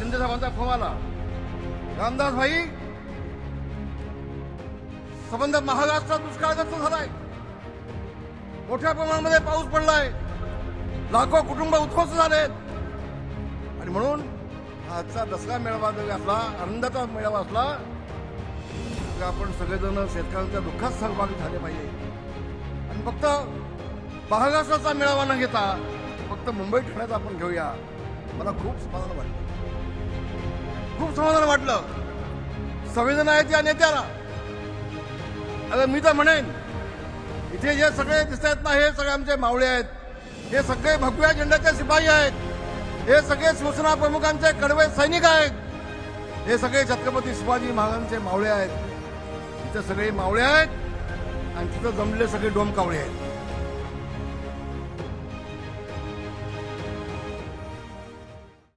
शिंदे साहेबांचा फोन आला, रामदास भाई संबंध महाराष्ट्रात दुष्काळग्रस्त झालाय, मोठ्या प्रमाणामध्ये पाऊस पडलाय, लाखो कुटुंब उद्ध्वस्त झालेत आणि म्हणून आजचा दसरा मेळावा जरी असला, आनंदाचा मेळावा असला, तर आपण सगळेजण शेतकऱ्यांच्या दुःखात सहभागी झाले पाहिजे आणि फक्त महाराष्ट्राचा मेळावा न घेता फक्त मुंबई ठाण्याचा आपण घेऊया. मला खूप समाधान वाटलं, खूप समाधान वाटलं. संवेदना आहे त्या नेत्याला. अरे मी तर म्हणेन, इथे जे सगळे दिसत आहेत ना, हे सगळे आमचे मावळे आहेत, हे सगळे भगव्या झेंड्याचे शिपाई आहेत, हे सगळे शिवसेना प्रमुखांचे कडवे सैनिक आहेत, हे सगळे छत्रपती शिवाजी महाराजांचे मावळे आहेत. इथे सगळे मावळे आहेत आणि तिथं जमलेले सगळे डोमकावळे आहेत.